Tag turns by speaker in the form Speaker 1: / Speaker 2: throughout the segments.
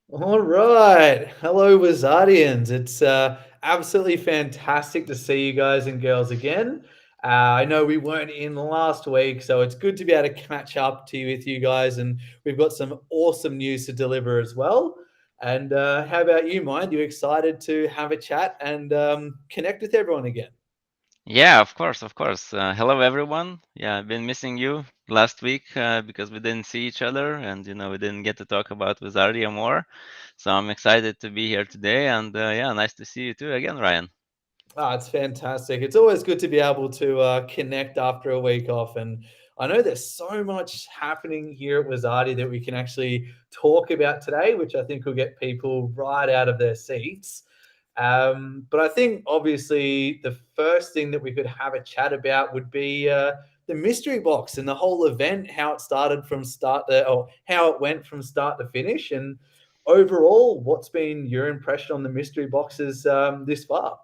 Speaker 1: All right. Hello, Wizardians. It's absolutely fantastic to see you guys and girls again. I know we weren't in last week, so it's good to be able to catch up to you with you guys. And we've got some awesome news to deliver as well. And how about you, Mind? You excited to have a chat and connect with everyone again?
Speaker 2: Yeah, of course, of course. Hello, everyone. Yeah, I've been missing you last week because we didn't see each other and we didn't get to talk about Wizardia more. So I'm excited to be here today, and yeah, nice to see you too again, Ryan.
Speaker 1: Ah, it's fantastic. It's always good to be able to connect after a week off. And I know there's so much happening here at Wizardi that we can actually talk about today, which I think will get people right out of their seats. But I think obviously the first thing that we could have a chat about would be the mystery box and the whole event, how it started from start to, or how it went from start to finish. And overall, what's been your impression on the mystery boxes this far?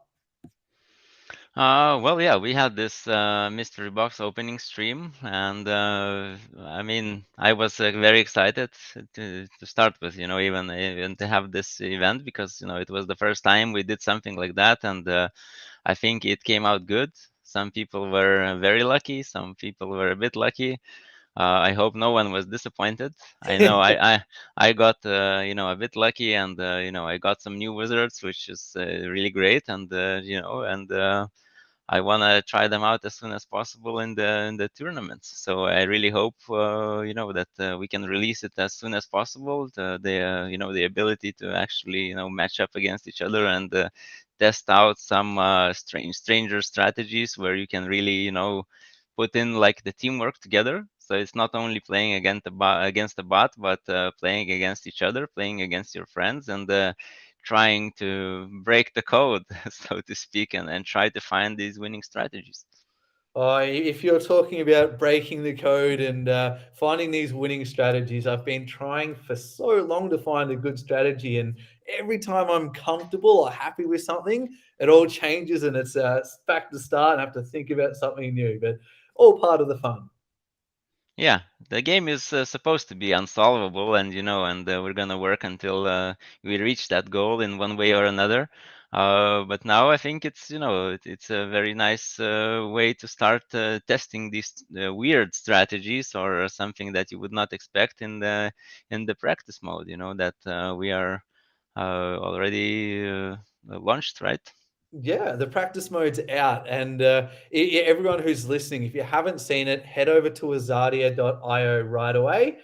Speaker 2: Well, yeah, we had this mystery box opening stream, and I mean, I was very excited to start with, even to have this event because it was the first time we did something like that, and I think it came out good. Some people were very lucky, some people were a bit lucky. I hope no one was disappointed. I know I got a bit lucky, and I got some new wizards, which is really great, and I want to try them out as soon as possible in the tournaments. So I really hope that we can release it as soon as possible. The ability to actually match up against each other and test out some stranger strategies where you can really put in like the teamwork together. So it's not only playing against the bot, but playing against each other, playing against your friends, and trying to break the code, so to speak, and try to find these winning strategies.
Speaker 1: If you're talking about breaking the code and finding these winning strategies, I've been trying for so long to find a good strategy, and every time I'm comfortable or happy with something, it all changes and it's back to start and I have to think about something new. But all part of the fun.
Speaker 2: Yeah, the game is supposed to be unsolvable, and we're gonna work until we reach that goal in one way or another. But now I think it's a very nice way to start testing these weird strategies or something that you would not expect in the practice mode. That we are already launched, right?
Speaker 1: Yeah, the practice mode's out, and everyone who's listening, if you haven't seen it, head over to Wizardia.io right away.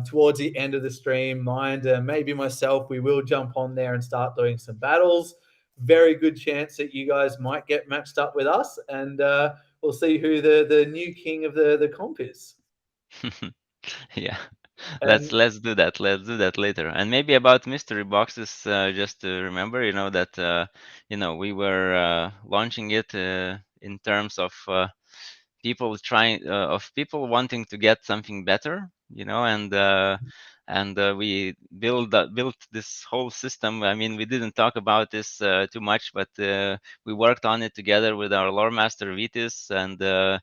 Speaker 1: Towards the end of the stream, Mind, maybe myself, we will jump on there and start doing some battles. Very good chance that you guys might get matched up with us, and we'll see who the new king of the comp is.
Speaker 2: Yeah. Let's
Speaker 1: And
Speaker 2: let's do that. Let's do that later. And maybe about mystery boxes, just to remember, that we were launching it in terms of people wanting to get something better, and we built this whole system. I mean, we didn't talk about this too much, but we worked on it together with our lore master Vitis, and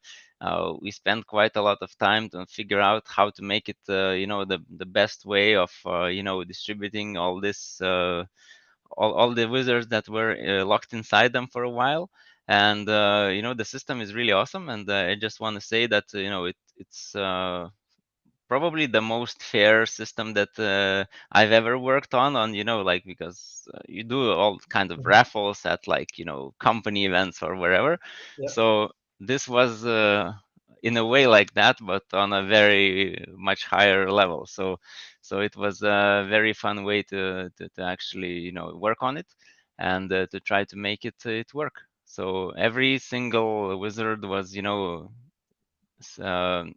Speaker 2: we spent quite a lot of time to figure out how to make it, the best way of, distributing all the wizards that were locked inside them for a while. And the system is really awesome. And I just want to say that it's probably the most fair system that I've ever worked on, like, because you do all kind of
Speaker 1: Mhm.
Speaker 2: raffles at, like, company events or wherever.
Speaker 1: Yeah.
Speaker 2: So this was in a way like that, but on a very much higher level. So it was a very fun way to actually work on it, and to try to make it work. So every single wizard was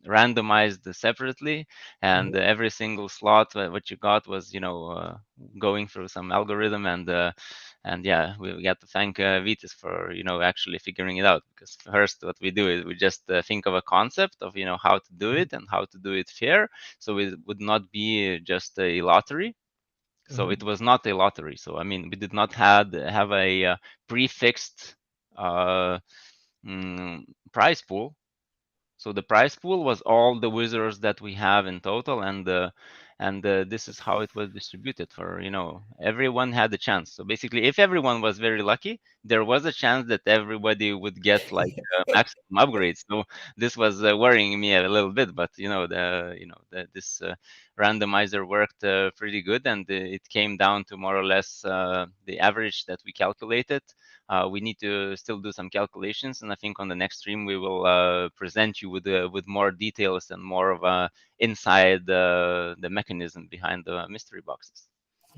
Speaker 2: randomized separately, and
Speaker 1: Mhm.
Speaker 2: every single slot what you got was going through some algorithm, and yeah, we got to thank Vitis for actually figuring it out, because first what we do is we just think of a concept of how to do it and how to do it fair, so it would not be just a lottery. So
Speaker 1: Mhm.
Speaker 2: it was not a lottery. So I mean, we did not have a prefixed uh, mm, prize pool. So the prize pool was all the wizards that we have in total, and this is how it was distributed for, everyone had a chance. So basically, if everyone was very lucky, there was a chance that everybody would get like maximum upgrades. So this was worrying me a little bit, but this randomizer worked pretty good, and it came down to more or less the average that we calculated. We need to still do some calculations, and I think on the next stream we will present you with more details and more of inside the mechanism behind the mystery boxes.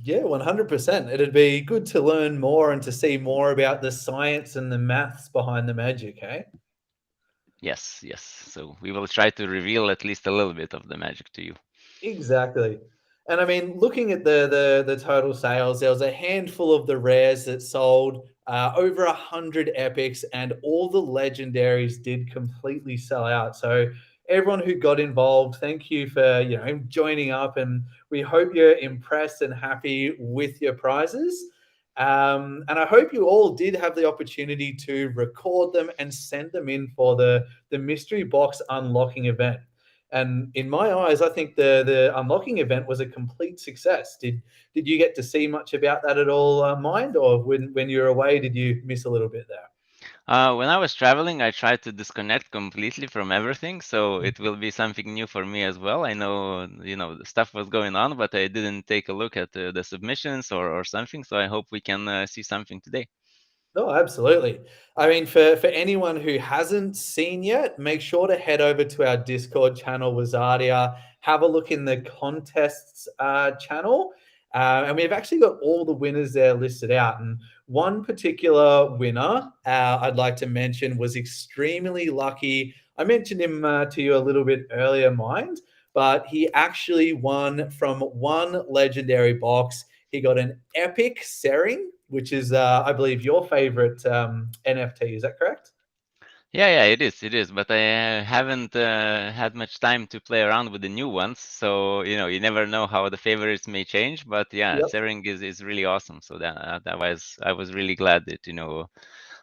Speaker 1: Yeah, 100%. It'd be good to learn more and to see more about the science and the maths behind the magic, hey?
Speaker 2: Yes, yes. So we will try to reveal at least a little bit of the magic to you.
Speaker 1: Exactly. And I mean, looking at the total sales, there was a handful of the rares that sold, over 100 epics, and all the legendaries did completely sell out. So everyone who got involved, thank you for joining up, and we hope you're impressed and happy with your prizes. And I hope you all did have the opportunity to record them and send them in for the mystery box unlocking event. And in my eyes, I think the unlocking event was a complete success. Did you get to see much about that at all, Mind? Or when you were away, did you miss a little bit there?
Speaker 2: When I was traveling, I tried to disconnect completely from everything, so it will be something new for me as well. I know, the stuff was going on, but I didn't take a look at the submissions or something, so I hope we can see something today.
Speaker 1: Oh, absolutely. I mean, for anyone who hasn't seen yet, make sure to head over to our Discord channel, Wizardia. Have a look in the contests channel. And we've actually got all the winners there listed out. And one particular winner I'd like to mention was extremely lucky. I mentioned him to you a little bit earlier, Mind, but he actually won from one legendary box. He got an epic Sering, which is, I believe, your favorite NFT. Is that correct?
Speaker 2: Yeah, it is. But I haven't had much time to play around with the new ones, so you never know how the favorites may change. But yeah,
Speaker 1: Yep.
Speaker 2: Sering is really awesome. So I was really glad that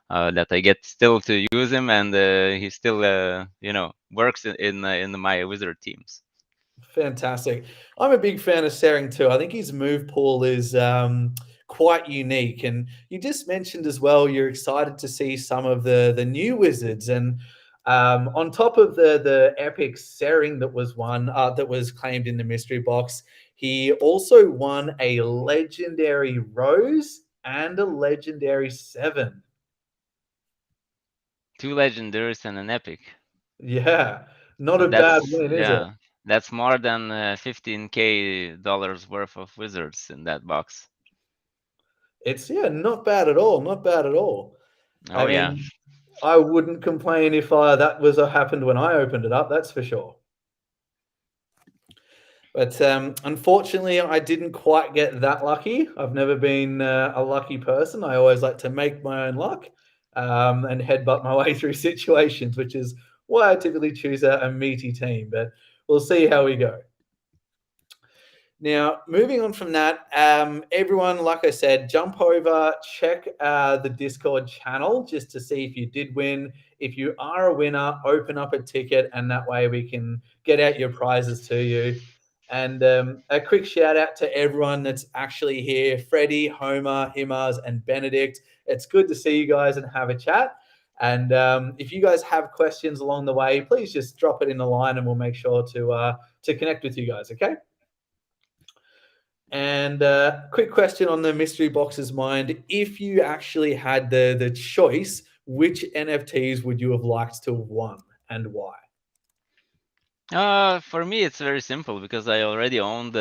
Speaker 2: that I get still to use him, and he still works in my wizard teams.
Speaker 1: Fantastic. I'm a big fan of Sering too. I think his move pool is quite unique. And you just mentioned as well, you're excited to see some of the new wizards. And on top of the epic Sering that was won, that was claimed in the mystery box, he also won a legendary Rose and a legendary Seven.
Speaker 2: Two legendaries and an epic.
Speaker 1: Yeah, not
Speaker 2: So
Speaker 1: a bad win, is it?
Speaker 2: that's more than $15K worth of wizards in that box.
Speaker 1: It's yeah, not bad at all. Not bad at all. I
Speaker 2: Oh yeah.
Speaker 1: mean, I wouldn't complain if that was happened when I opened it up. That's for sure. But unfortunately, I didn't quite get that lucky. I've never been a lucky person. I always like to make my own luck and headbutt my way through situations, which is why I typically choose a meaty team. But we'll see how we go. Now, moving on from that, everyone, like I said, jump over, check the Discord channel just to see if you did win. If you are a winner, open up a ticket, and that way we can get out your prizes to you. And a quick shout out to everyone that's actually here: Freddie, Homer, Himars, and Benedict. It's good to see you guys and have a chat. And if you guys have questions along the way, please just drop it in the line, and we'll make sure to connect with you guys. Okay. And quick question on the mystery box's mind: if you actually had the choice, which NFTs would you have liked to have won and why?
Speaker 2: For me, it's very simple because I already own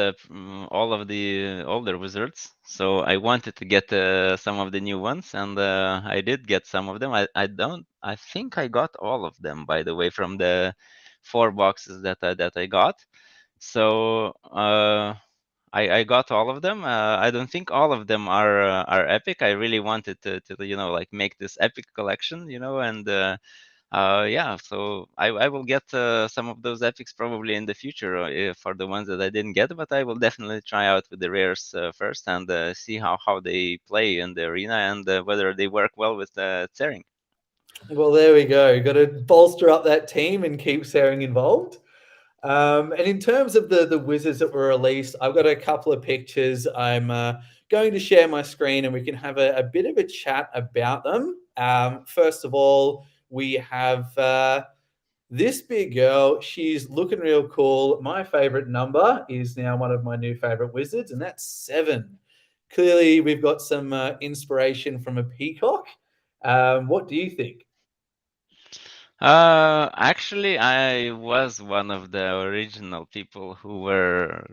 Speaker 2: all of the older wizards, so I wanted to get some of the new ones, and I did get some of them. I think I got all of them, by the way, from the 4 boxes that I got. So I got all of them. I don't think all of them are epic. I really wanted to like make this epic collection, and yeah, so I will get some of those epics probably in the future for the ones that I didn't get, but I will definitely try out with the rares first and see how they play in the arena and whether they work well with Tsering.
Speaker 1: Well, there we go. Got to bolster up that team and keep Sering involved. And in terms of the wizards that were released, I've got a couple of pictures. I'm going to share my screen and we can have a bit of a chat about them. First of all, we have this big girl. She's looking real cool. My favorite number is now one of my new favorite wizards, and that's 7. Clearly, we've got some inspiration from a peacock. What do you think?
Speaker 2: Actually, I was one of the original people who were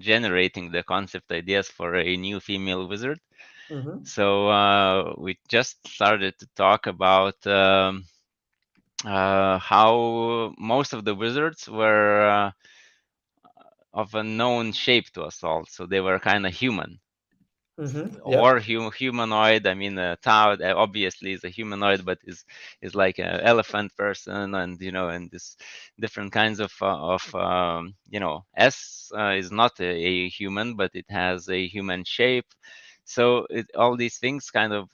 Speaker 2: generating the concept ideas for a new female wizard.
Speaker 1: Mm-hmm.
Speaker 2: So we just started to talk about how most of the wizards were of a known shape to us all. So they were kind of human
Speaker 1: Mm-hmm. Yep.
Speaker 2: or humanoid. I mean, Tao obviously is a humanoid, but is like an elephant person, and and this different kinds of S is not a human, but it has a human shape. So all these things kind of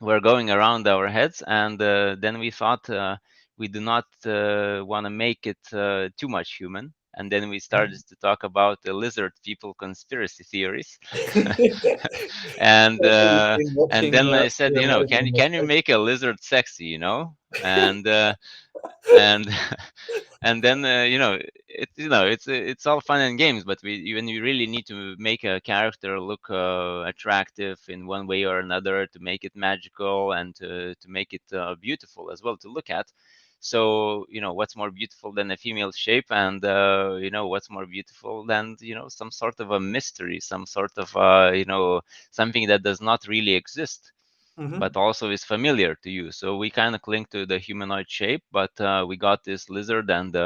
Speaker 2: were going around our heads, and then we thought we do not want to make it too much human. And then we started to talk about the lizard people conspiracy theories, and
Speaker 1: You've been
Speaker 2: then
Speaker 1: watching
Speaker 2: I said,
Speaker 1: Fear and Loathing in Las
Speaker 2: can you
Speaker 1: Vegas.
Speaker 2: make a lizard sexy, and and then it's all fun and games, but when you really need to make a character look attractive in one way or another, to make it magical and to make it beautiful as well to look at. So what's more beautiful than a female shape, and what's more beautiful than some sort of a mystery, some sort of something that does not really exist
Speaker 1: Mm-hmm.
Speaker 2: but also is familiar to you. So we kind of cling to the humanoid shape, but we got this lizard, and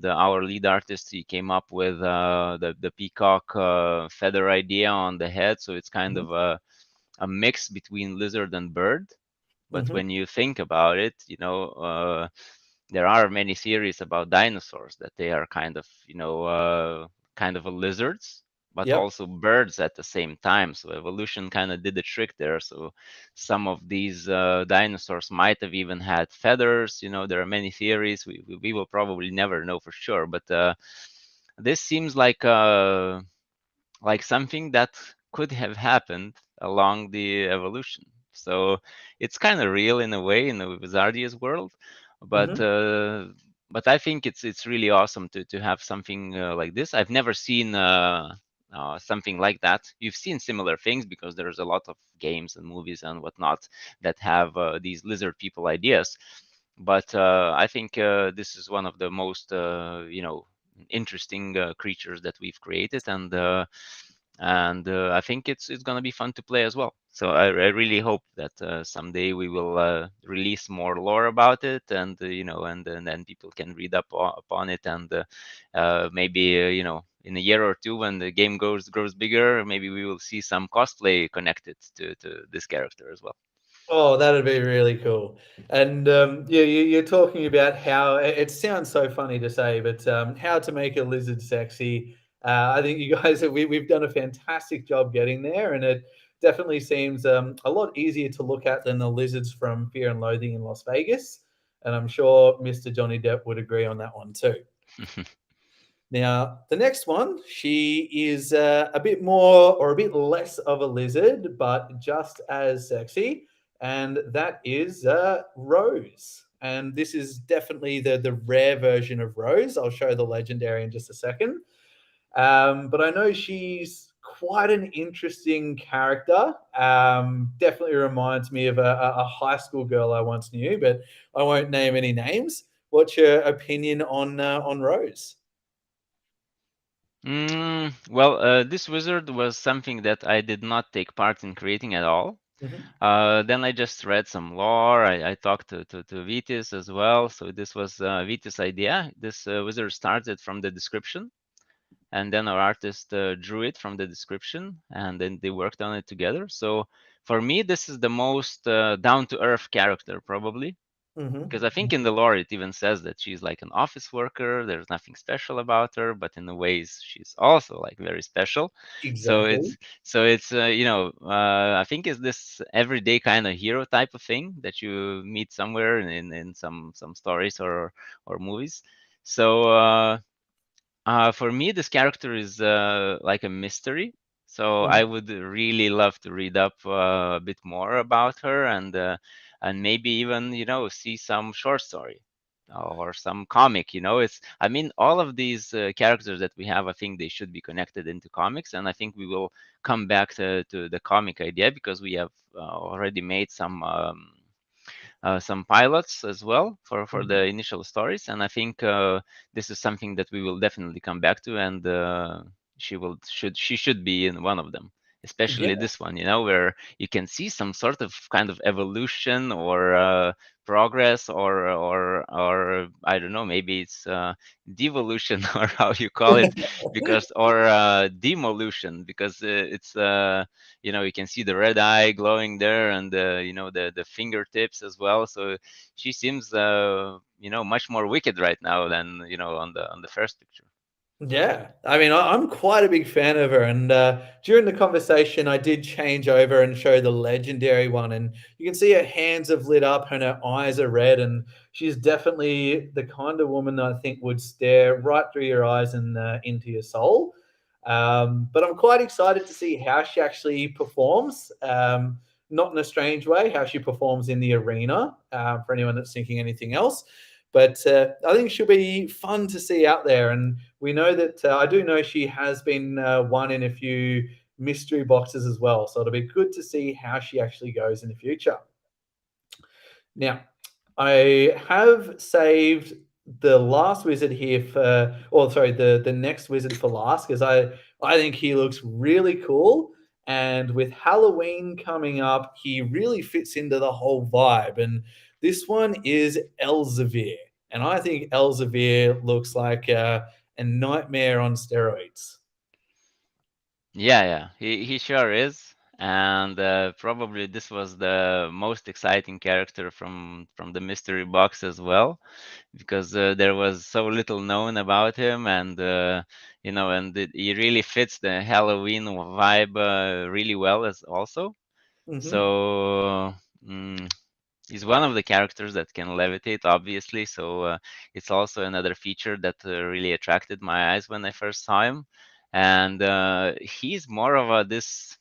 Speaker 2: our lead artist, he came up with the peacock feather idea on the head. So it's kind of a mix between lizard and bird. But
Speaker 1: Mm-hmm.
Speaker 2: when you think about it, there are many theories about dinosaurs that they are kind of a lizards, but
Speaker 1: Yep.
Speaker 2: also birds at the same time. So evolution kind of did the trick there. So some of these dinosaurs might have even had feathers. There are many theories. We will probably never know for sure, but this seems like something that could have happened along the evolution. So it's kind of real in a way in the Wizardia's world, but
Speaker 1: Mm-hmm.
Speaker 2: uh, but I think it's really awesome to have something like this. I've never seen something like that. You've seen similar things because there's a lot of games and movies and whatnot that have these lizard people ideas, but I think this is one of the most interesting creatures that we've created, and I think it's gonna be fun to play as well. So I really hope that someday we will release more lore about it, and and then people can read up upon it, and maybe in a year or two when the game grows bigger, maybe we will see some cosplay connected to this character as well.
Speaker 1: Oh, that'd be really cool. And yeah, you're talking about how it sounds so funny to say, but how to make a lizard sexy. I think you guys we've done a fantastic job getting there, and it definitely seems a lot easier to look at than the lizards from Fear and Loathing in Las Vegas. And I'm sure Mr. Johnny Depp would agree on that one too. Now, the next one, she is a bit more or a bit less of a lizard, but just as sexy, and that is Rose. And this is definitely the rare version of Rose. I'll show the legendary in just a second. But I know she's quite an interesting character. Definitely reminds me of a high school girl I once knew, but I won't name any names. What's your opinion on Rose?
Speaker 2: Well, this wizard was something that I did not take part in creating at all.
Speaker 1: Mhm.
Speaker 2: Then I just read some lore. I talked to Vitis as well. So this was Vitis' idea. This wizard started from the description, and then our artist drew it from the description, and then they worked on it together. So for me, this is the most down to earth character, probably.
Speaker 1: Mhm.
Speaker 2: Because I think in the lore it even says that she's like an office worker. There's nothing special about her, but in the ways she's also like very special. So
Speaker 1: Exactly.
Speaker 2: it's I think it's this everyday kind of hero type of thing that you meet somewhere in some stories or movies. So for me, this character is like a mystery. So I
Speaker 1: Mhm.
Speaker 2: would really love to read up a bit more about her, and maybe even see some short story or some comic. It's I mean all of these characters that we have, I think they should be connected into comics, and I think we will come back to the comic idea because we have already made some pilots as well for the
Speaker 1: Mhm.
Speaker 2: initial stories, and I think this is something that we will definitely come back to, and she should be in one of them, especially
Speaker 1: Yeah.
Speaker 2: this one, where you can see some sort of kind of evolution or progress, or I don't know, maybe it's devolution or how you call it, because or demolution, because you can see the red eye glowing there, and the fingertips as well. So she seems much more wicked right now than on the first picture.
Speaker 1: Yeah, I mean, I'm quite a big fan of her, and during the conversation, I did change over and show the legendary one, and you can see her hands have lit up and her eyes are red, and she's definitely the kind of woman that I think would stare right through your eyes and into your soul. But I'm quite excited to see how she actually performs. Not in a strange way, how she performs in the arena. For anyone that's thinking anything else, but I think she'll be fun to see out there, and we know that I do know she has been won in a few mystery boxes as well. So it'll be good to see how she actually goes in the future. Now, I have saved the last wizard here for, or sorry, the next wizard for last because I think he looks really cool. And with Halloween coming up, he really fits into the whole vibe. And this one is Elzevir. And I think Elzevir looks like a nightmare on steroids.
Speaker 2: Yeah, he sure is. And probably this was the most exciting character from the mystery box as well, because there was so little known about him, and he really fits the Halloween vibe really well as also.
Speaker 1: Hmm.
Speaker 2: So he's one of the characters that can levitate, obviously. So it's also another feature that really attracted my eyes when I first saw him. And he's more of a this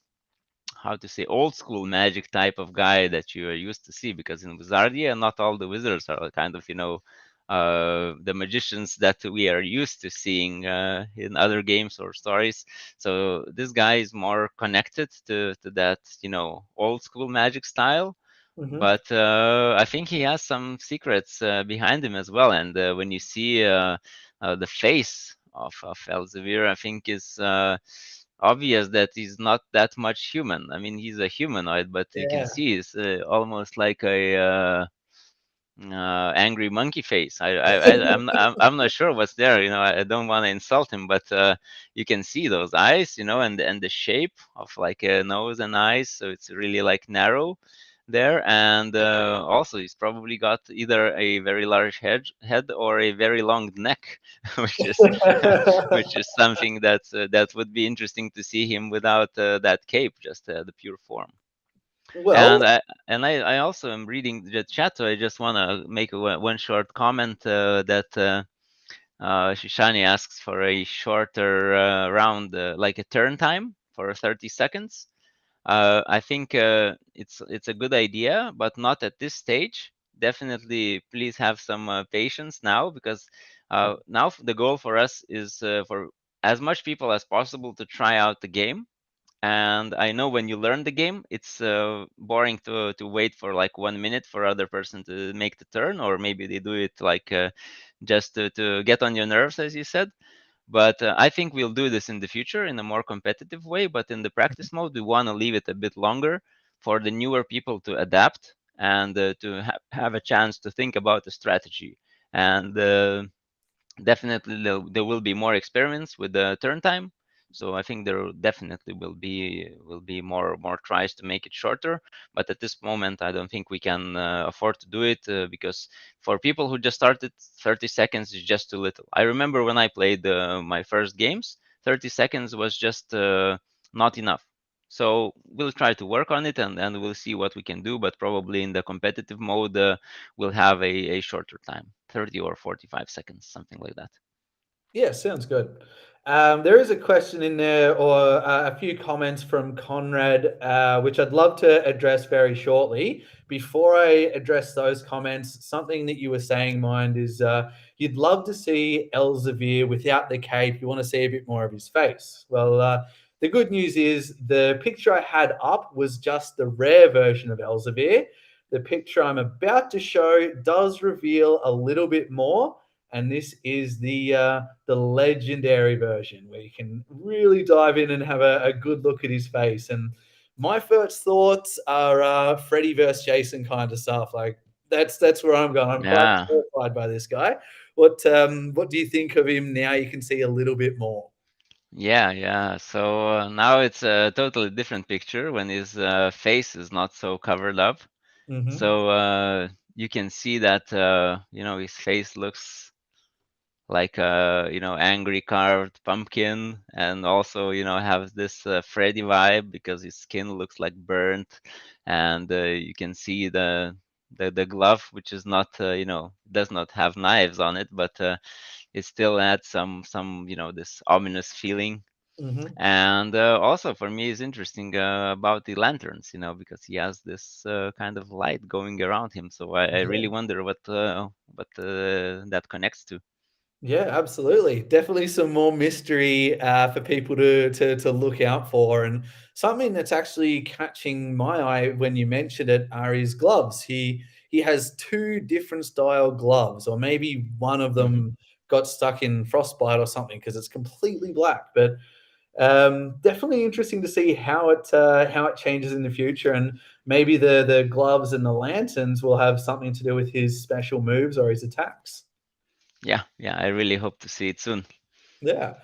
Speaker 2: how to say old school magic type of guy that you are used to see, because in Wizardia not all the wizards are kind of the magicians that we are used to seeing in other games or stories. So this guy is more connected to that old school magic style,
Speaker 1: Hmm.
Speaker 2: but I think he has some secrets behind him as well. And when you see the face of Elzevir, I think is obvious that he's not that much human. I mean, he's a humanoid, but you can
Speaker 1: Yeah.
Speaker 2: see he's almost like a angry monkey face. I'm not sure what's there. I don't want to insult him, but you can see those eyes, and the shape of like a nose and eyes. So it's really like narrow there, and also he's probably got either a very large head or a very long neck, which is which is something that would be interesting to see him without that cape, just the pure form.
Speaker 1: Well,
Speaker 2: And I also am reading the chat, so I just want to make one short comment that Shishani asks for a shorter round, like a turn time for 30 seconds. I think it's a good idea, but not at this stage. Definitely, please have some patience now, because now the goal for us is for as much people as possible to try out the game. And I know when you learn the game, it's boring to wait for like 1 minute for other person to make the turn, or maybe they do it like just to get on your nerves, as you said. But I think we'll do this in the future in a more competitive way. But in the practice mode, we want to leave it a bit longer for the newer people to adapt and to have a chance to think about the strategy. And definitely there will be more experiments with the turn time. So I think there definitely will be more tries to make it shorter. But at this moment, I don't think we can afford to do it, because for people who just started, 30 seconds is just too little. I remember when I played my first games, 30 seconds was just not enough. So we'll try to work on it, and we'll see what we can do. But probably in the competitive mode, we'll have a shorter time, 30 or 45 seconds, something like that.
Speaker 1: Yeah, sounds good. There is a question in there, or a few comments from Conrad, which I'd love to address very shortly. Before I address those comments, something that you were saying, Mind, is you'd love to see Elsevier without the cape. You want to see a bit more of his face. Well, the good news is the picture I had up was just the rare version of Elsevier. The picture I'm about to show does reveal a little bit more, and this is the legendary version where you can really dive in and have a good look at his face. And my first thoughts are Freddy versus Jason kind of stuff. Like that's where I'm going. I'm quite
Speaker 2: Yeah.
Speaker 1: terrified by this guy. What do you think of him now? You can see a little bit more.
Speaker 2: Yeah, yeah. So now it's a totally different picture when his face is not so covered up.
Speaker 1: Hmm.
Speaker 2: So you can see that his face looks like a angry carved pumpkin, and also have this Freddy vibe because his skin looks like burnt, and you can see the glove, which is not does not have knives on it, but it still adds some this ominous feeling.
Speaker 1: Hmm.
Speaker 2: And also for me is interesting about the lanterns, because he has this kind of light going around him. So I really wonder what that connects to.
Speaker 1: Yeah, absolutely. Definitely some more mystery for people to look out for. And something that's actually catching my eye when you mentioned it are his gloves. He has two different style gloves, or maybe one of
Speaker 2: Hmm.
Speaker 1: them got stuck in frostbite or something because it's completely black. But definitely interesting to see how it changes in the future, and maybe the gloves and the lanterns will have something to do with his special moves or his attacks.
Speaker 2: Yeah, yeah, I really hope to see it soon.
Speaker 1: Yeah.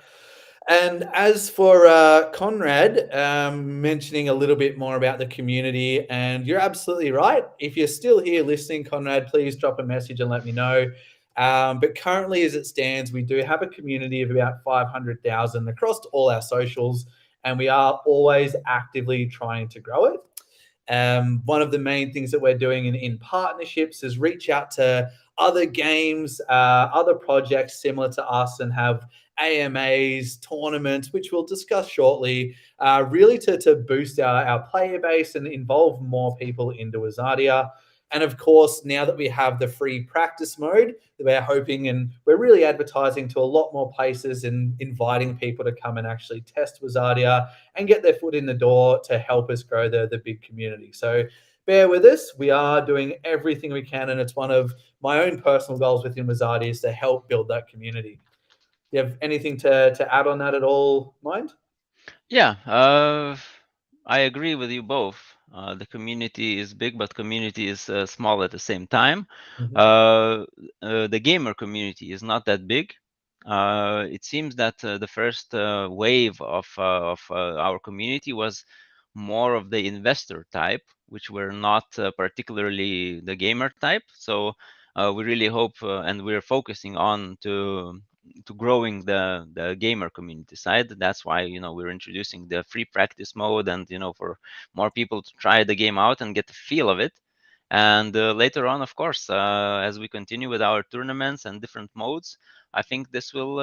Speaker 1: And as for Conrad, mentioning a little bit more about the community, and you're absolutely right. If you're still here listening, Conrad, please drop a message and let me know. But currently, as it stands, we do have a community of about 500,000 across all our socials, and we are always actively trying to grow it. One of the main things that we're doing in partnerships is reach out to other games, other projects similar to us, and have AMAs, tournaments, which we'll discuss shortly, really to boost our player base and involve more people into Wizardia. And of course, now that we have the free practice mode, we're hoping and we're really advertising to a lot more places and inviting people to come and actually test Wizardia and get their foot in the door to help us grow the big community. So bear with us. We are doing everything we can, and it's one of my own personal goals within Wizardia is to help build that community. Do you have anything to add on that at all, Mind?
Speaker 2: Yeah, I agree with you both. The community is big, but community is small at the same time.
Speaker 1: Mhm.
Speaker 2: Uh, the gamer community is not that big. It seems that the first wave of our community was more of the investor type, which were not particularly the gamer type. So we really hope, and we're focusing on to growing the gamer community side. That's why we're introducing the free practice mode, and for more people to try the game out and get the feel of it. And later on, of course, as we continue with our tournaments and different modes, I think this will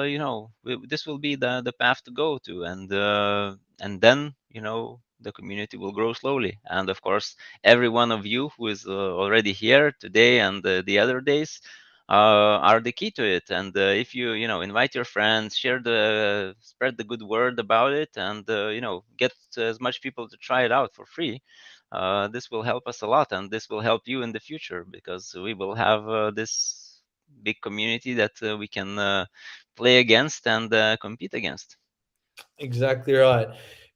Speaker 2: this will be the path to go to. And then the community will grow slowly. And of course, every one of you who is already here today and the other days are the key to it. And if you invite your friends, spread the good word about it, and get as much people to try it out for free, this will help us a lot, and this will help you in the future because we will have this big community that we can play against and compete against.
Speaker 1: Exactly right.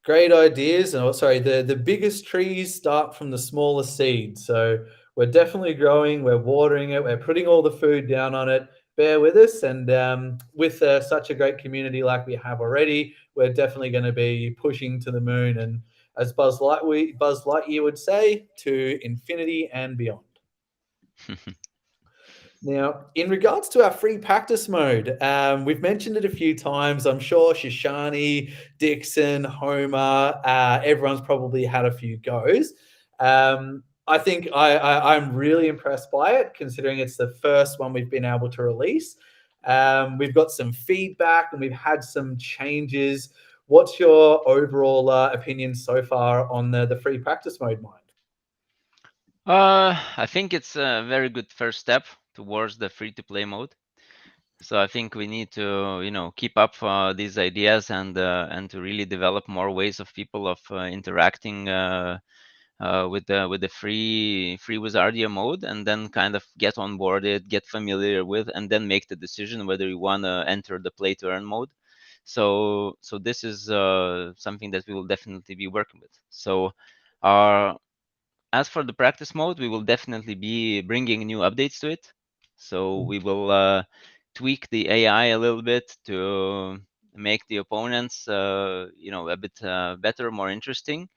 Speaker 1: Great ideas. And oh, sorry, the biggest trees start from the smallest seeds. So we're definitely growing. We're watering it. We're putting all the food down on it. Bear with us. And with such a great community like we have already, we're definitely going to be pushing to the moon. And as Buzz Lightyear would say, to infinity and beyond. Now, in regards to our free practice mode, we've mentioned it a few times. I'm sure Shishani, Dixon, Homer, everyone's probably had a few goes. I think I'm really impressed by it, considering it's the first one we've been able to release. We've got some feedback and we've had some changes. What's your overall opinion so far on the free practice mode, Mind?
Speaker 2: I think it's a very good first step towards the free-to-play mode. So I think we need to, keep up these ideas and to really develop more ways of people of interacting with the free Wizardia mode, and then kind of get on board it, get familiar with, and then make the decision whether you want to enter the play to earn mode. So this is something that we will definitely be working with. So our as for the practice mode, we will definitely be bringing new updates to it. So we will tweak the AI a little bit to make the opponents, a bit better, more interesting.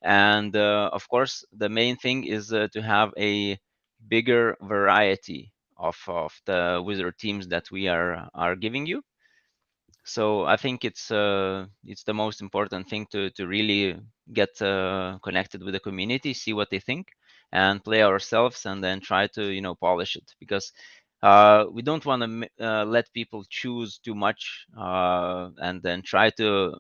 Speaker 2: And of course, the main thing is to have a bigger variety of the wizard teams that we are giving you. So I think it's the most important thing to really get connected with the community, see what they think, and play ourselves, and then try to polish it, because we don't want to let people choose too much and then try to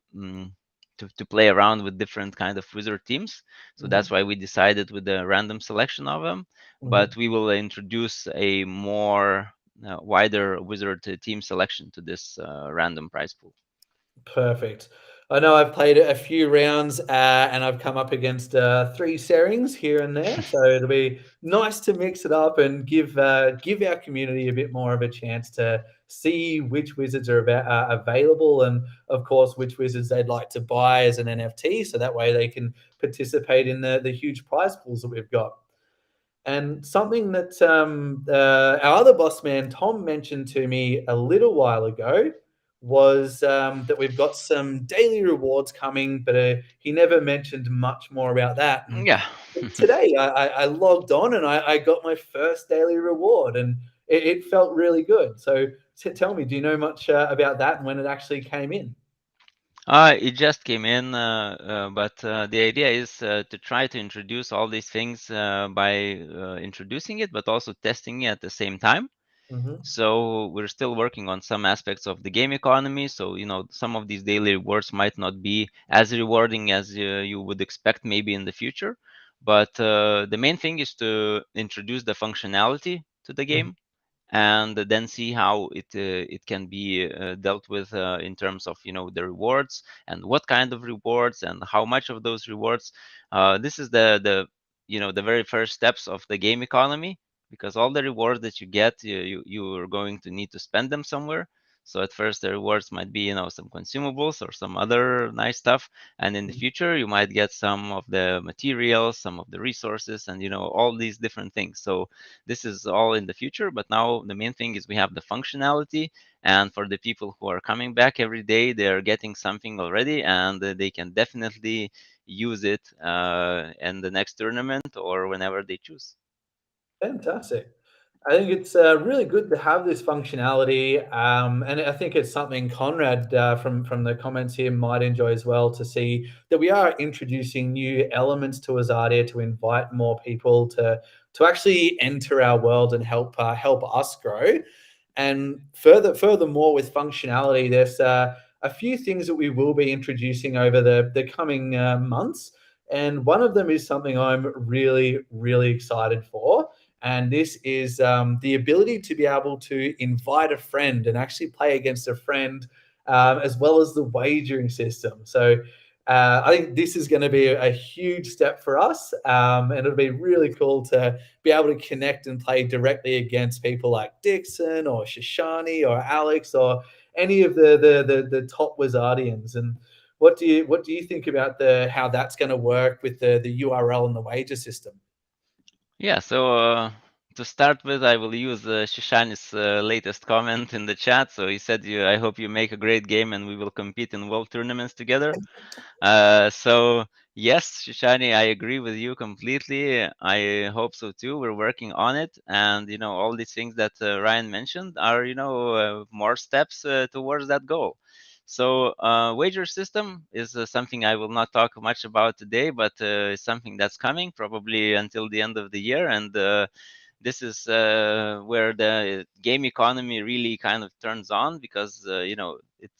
Speaker 2: play around with different kind of wizard teams. So that's why we decided with the random selection of them.
Speaker 1: Mhm.
Speaker 2: But we will introduce a more wider wizard team selection to this random prize pool.
Speaker 1: Perfect. I know I've played a few rounds and I've come up against three Serings here and there, so it'll be nice to mix it up and give our community a bit more of a chance to see which wizards are available, and of course which wizards they'd like to buy as an NFT, so that way they can participate in the huge prize pools that we've got. And something that our other boss man, Tom, mentioned to me a little while ago was that we've got some daily rewards coming, but he never mentioned much more about that. And
Speaker 2: Yeah.
Speaker 1: today I logged on and I got my first daily reward, and it felt really good. So tell me, do you know much about that and when it actually came in?
Speaker 2: It just came in, but the idea is to try to introduce all these things by introducing it, but also testing it at the same time.
Speaker 1: Hmm.
Speaker 2: So we're still working on some aspects of the game economy. So, some of these daily rewards might not be as rewarding as you would expect maybe in the future. But the main thing is to introduce the functionality to the game, and then see how it can be dealt with in terms of the rewards, and what kind of rewards and how much of those rewards. This is the very first steps of the game economy, because all the rewards that you get, you are going to need to spend them somewhere. So at first the rewards might be some consumables or some other nice stuff, and in the future you might get some of the materials, some of the resources, and all these different things. So this is all in the future, but now the main thing is we have the functionality, and for the people who are coming back every day, they are getting something already, and they can definitely use it in the next tournament or whenever they choose.
Speaker 1: Fantastic. I think it's really good to have this functionality, and I think it's something Conrad from the comments here might enjoy as well, to see that we are introducing new elements to Azadia to invite more people to actually enter our world and help us grow. And furthermore, with functionality, there's a few things that we will be introducing over the coming months, and one of them is something I'm really excited for, and this is the ability to be able to invite a friend and actually play against a friend, as well as the wagering system. So I think this is going to be a huge step for us, and it'll be really cool to be able to connect and play directly against people like Dixon or Shishani or Alex or any of the top Wizardians. And what do you think about the how that's going to work with the URL and the wager system?
Speaker 2: Yeah, so to start with, I will use Shishani's latest comment in the chat. So he said, I hope you make a great game and we will compete in world tournaments together. So Yes, Shishani, I agree with you completely. I hope so too. We're working on it, and all these things that Ryan mentioned are more steps towards that goal. So, wager system is something I will not talk much about today, but it's something that's coming probably until the end of the year, and this is where the game economy really kind of turns on, because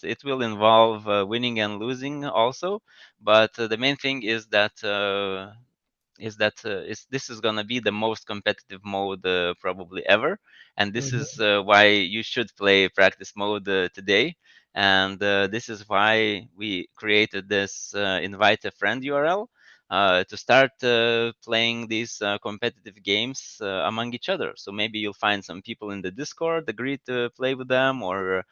Speaker 2: it will involve winning and losing also, but the main thing is this is gonna be the most competitive mode probably ever, and this is why you should play practice mode today. And this is why we created this invite a friend URL to start playing these competitive games among each other. So maybe you'll find some people in the Discord, agree to play with them, or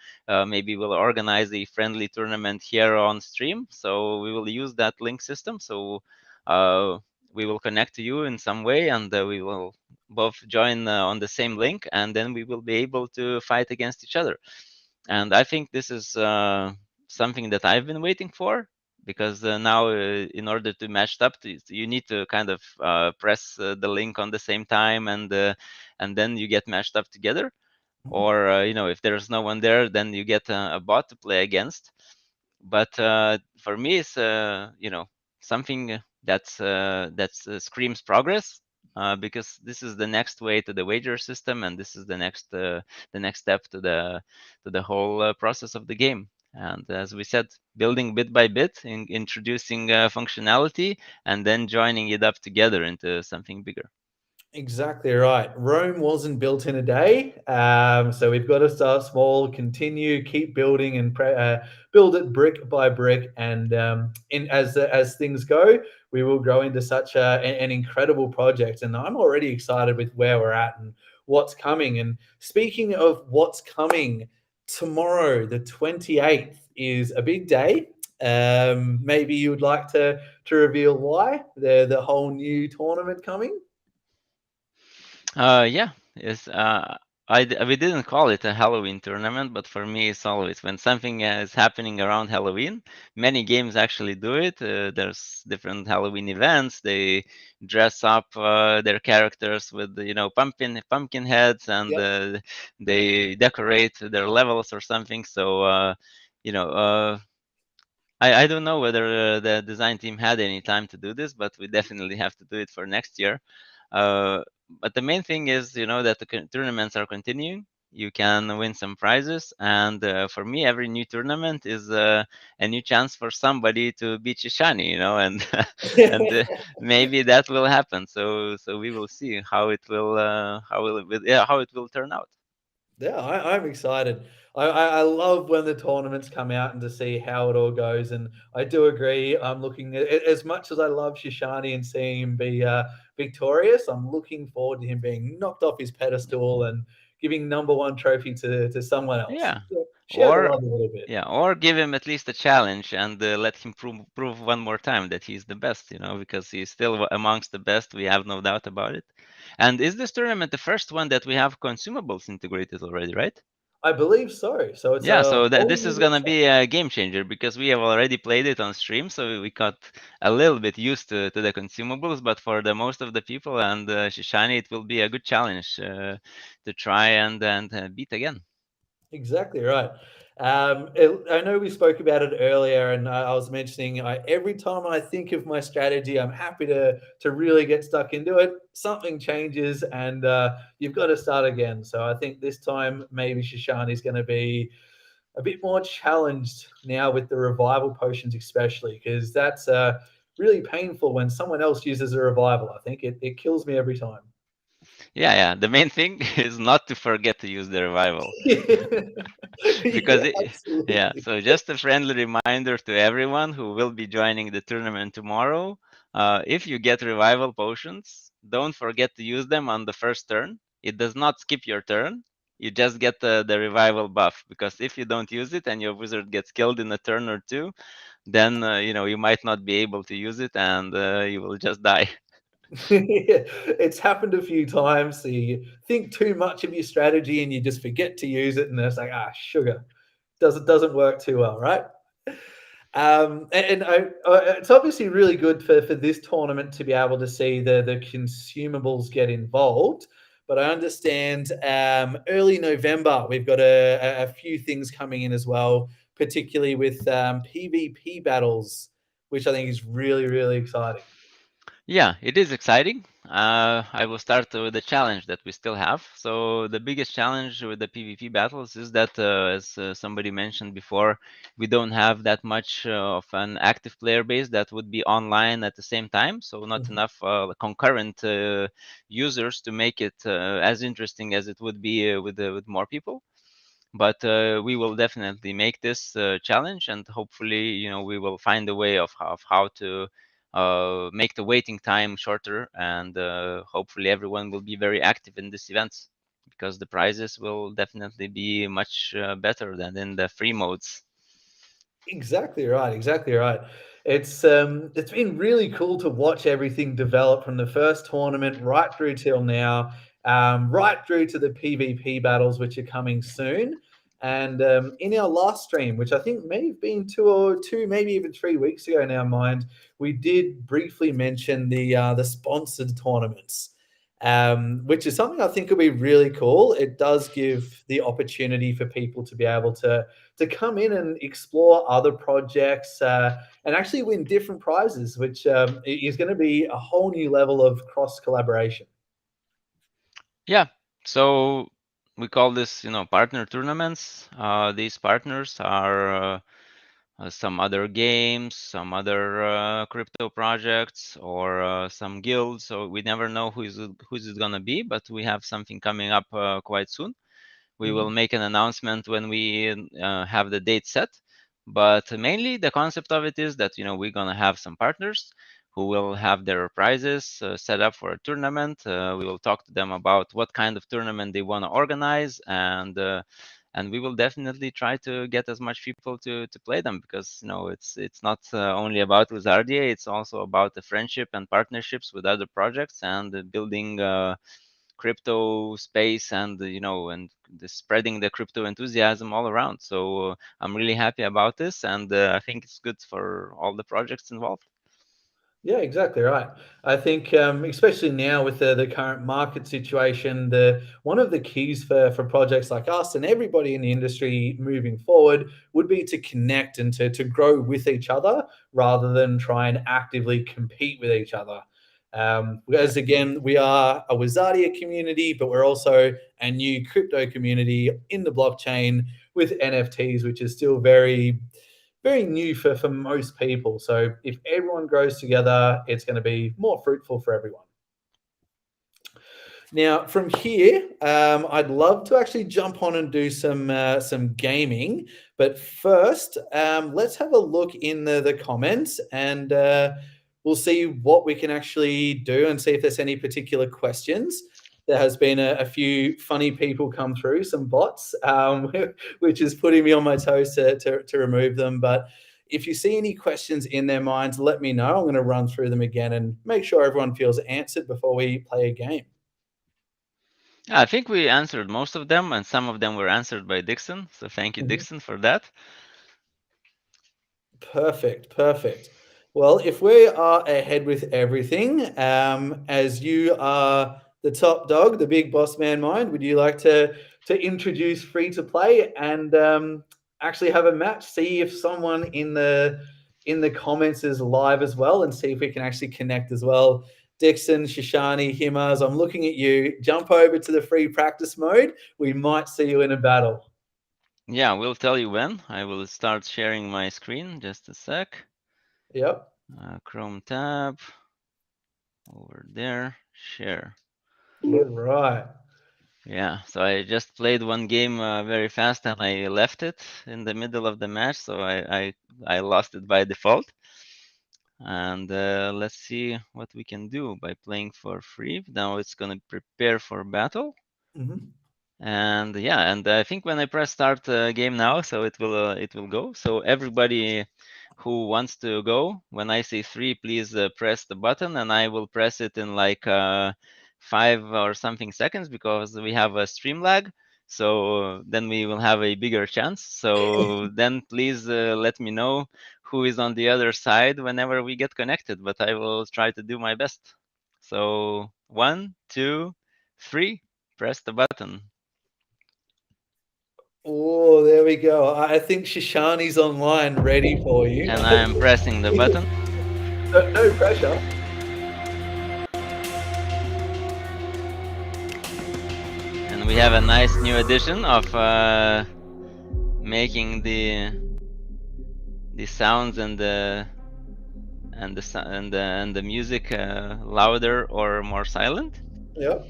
Speaker 2: maybe we'll organize a friendly tournament here on stream. So we will use that link system. So uh, we will connect to you in some way, and we will both join on the same link, and then we will be able to fight against each other. And I think this is something that I've been waiting for, because now in order to match up, you need to kind of press the link on the same time, and then you get matched up together. Or if there's no one there, then you get a bot to play against. But for me, it's something that's screams progress, because this is the next way to the wager system, and this is the next step to the whole process of the game. And as we said, building bit by bit, introducing functionality, and then joining it up together into something bigger.
Speaker 1: Exactly right. Rome wasn't built in a day, so we've got to start small, continue, keep building, and build it brick by brick. And as things go, we will grow into such an incredible project. And I'm already excited with where we're at and what's coming. And speaking of what's coming, tomorrow, the 28th, is a big day. Maybe you would like to reveal why the whole new tournament coming.
Speaker 2: Yeah, yes. We didn't call it a Halloween tournament, but for me, it's always when something is happening around Halloween. Many games actually do it. There's different Halloween events. They dress up their characters with pumpkin heads, and
Speaker 1: Yep.
Speaker 2: they decorate their levels or something. So you know. I don't know whether the design team had any time to do this, but we definitely have to do it for next year. Uh, but the main thing is, that the tournaments are continuing. You can win some prizes, and for me, every new tournament is a new chance for somebody to beat Shishani, and and maybe that will happen. So we will see how it will turn out.
Speaker 1: Yeah, I'm excited. I love when the tournaments come out and to see how it all goes. And I do agree. I'm looking at as much as I love Shishani and seeing him be victorious. I'm looking forward to him being knocked off his pedestal and giving number one trophy to someone else.
Speaker 2: Yeah,
Speaker 1: Share the
Speaker 2: or
Speaker 1: love a little bit.
Speaker 2: yeah, or give him at least a challenge, and let him prove one more time that he's the best. Because he's still amongst the best. We have no doubt about it. And is this tournament the first one that we have consumables integrated already, right?
Speaker 1: I believe so. So it's
Speaker 2: Yeah,
Speaker 1: a
Speaker 2: so
Speaker 1: whole
Speaker 2: this
Speaker 1: new
Speaker 2: is gonna
Speaker 1: mix.
Speaker 2: be a game changer, because we have already played it on stream, so we got a little bit used to the consumables. But for the most of the people and Shishani, it will be a good challenge to try and beat again.
Speaker 1: Exactly right. I know we spoke about it earlier, and I was mentioning every time I think of my strategy, I'm happy to really get stuck into it. Something changes, and you've got to start again. So I think this time maybe Shishani's going to be a bit more challenged now with the revival potions, especially because that's really painful when someone else uses a revival. I think it kills me every time.
Speaker 2: Yeah. The main thing is not to forget to use the revival.
Speaker 1: Yeah,
Speaker 2: because yeah,
Speaker 1: absolutely.
Speaker 2: so just a friendly reminder to everyone who will be joining the tournament tomorrow. If you get revival potions, don't forget to use them on the first turn. It does not skip your turn. You just get the revival buff, because if you don't use it and your wizard gets killed in a turn or two, then you might not be able to use it, and you will just die.
Speaker 1: It's happened a few times. So you think too much of your strategy and you just forget to use it, and it's like, sugar. Doesn't work too well, right? It's obviously really good for this tournament to be able to see the consumables get involved. But I understand early November we've got a few things coming in as well, particularly with PvP battles, which I think is really really exciting.
Speaker 2: Yeah, it is exciting. I will start with the challenge that we still have. So the biggest challenge with the PvP battles is that, as somebody mentioned before, we don't have that much of an active player base that would be online at the same time. So not
Speaker 1: Mhm.
Speaker 2: enough concurrent users to make it as interesting as it would be with more people. But we will definitely make this challenge, and hopefully, we will find a way of how to make the waiting time shorter, and hopefully everyone will be very active in this event, because the prizes will definitely be much better than in the free modes.
Speaker 1: Exactly right. Exactly right. It's been really cool to watch everything develop from the first tournament right through till now, right through to the PvP battles which are coming soon. And in our last stream, which I think may have been two, maybe even 3 weeks ago now, mind, we did briefly mention the sponsored tournaments, which is something I think will be really cool. It does give the opportunity for people to be able to come in and explore other projects and actually win different prizes, which is going to be a whole new level of cross collaboration.
Speaker 2: Yeah, so we call this, partner tournaments. These partners are some other games, some other crypto projects, or some guilds. So we never know who's it gonna be, but we have something coming up quite soon. We will
Speaker 1: Mhm.
Speaker 2: make an announcement when we have the date set. But mainly the concept of it is that, we're gonna have some partners who will have their prizes set up for a tournament. We will talk to them about what kind of tournament they want to organize, and we will definitely try to get as much people to play them, because it's not only about Wizardia, it's also about the friendship and partnerships with other projects, and building crypto space, and and the spreading the crypto enthusiasm all around. So I'm really happy about this, and I think it's good for all the projects involved.
Speaker 1: Yeah, exactly right. I think, especially now with the current market situation, the one of the keys for projects like us and everybody in the industry moving forward would be to connect and to grow with each other rather than try and actively compete with each other. As again, we are a Wizardia community, but we're also a new crypto community in the blockchain with NFTs, which is still very new for most people. So if everyone grows together, it's going to be more fruitful for everyone. Now, from here, I'd love to actually jump on and do some gaming, but first, let's have a look in the comments, and we'll see what we can actually do and see if there's any particular questions. There has been a few funny people come through, some bots, which is putting me on my toes to remove them. But if you see any questions in their minds, let me know. I'm going to run through them again and make sure everyone feels answered before we play a game.
Speaker 2: Yeah, I think we answered most of them, and some of them were answered by Dixon. So thank you,
Speaker 1: Mhm.
Speaker 2: Dixon, for that.
Speaker 1: Perfect, perfect. Well, if we are ahead with everything, as you are the top dog, the big boss man mind, would you like to introduce free to play and actually have a match? See if someone in the comments is live as well, and see if we can actually connect as well. Dixon, Shishani, Himaz, I'm looking at you. Jump over to the free practice mode. We might see you in a battle.
Speaker 2: Yeah, we'll tell you when. I will start sharing my screen. Just a sec.
Speaker 1: Yep.
Speaker 2: Chrome tab over there. Share.
Speaker 1: All right.
Speaker 2: Yeah, so I just played one game very fast, and I left it in the middle of the match, so I lost it by default. And let's see what we can do by playing for free. Now it's gonna prepare for battle.
Speaker 1: Mhm.
Speaker 2: And yeah, and I think when I press start game now, so it will go. So everybody who wants to go, when I say three, please press the button, and I will press it in like 5 or something seconds, because we have a stream lag. So then we will have a bigger chance. So then please let me know who is on the other side whenever we get connected, but I will try to do my best. So 1, 2, 3, press the button.
Speaker 1: Oh, there we go. I think Shoshani's online, ready for you.
Speaker 2: And I am pressing the button.
Speaker 1: No pressure.
Speaker 2: And we have a nice new addition of making the sounds and the music louder or more silent.
Speaker 1: Yep.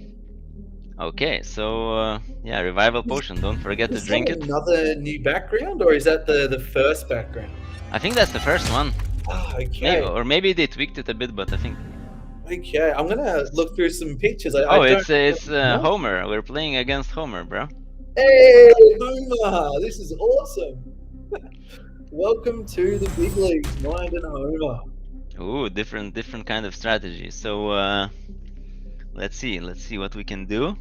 Speaker 2: Okay, so yeah, revival potion. Don't forget to drink it.
Speaker 1: Is that another new background, or is that the first background?
Speaker 2: I think that's the first one.
Speaker 1: Ah, okay.
Speaker 2: Maybe they tweaked it a bit, but I think.
Speaker 1: Okay, I'm gonna look through some pictures.
Speaker 2: It's Homer. We're playing against Homer, bro.
Speaker 1: Hey, Homer! This is awesome. Welcome to the big leagues, Mind and Homer.
Speaker 2: Ooh, different kind of strategy. So let's see what we can do.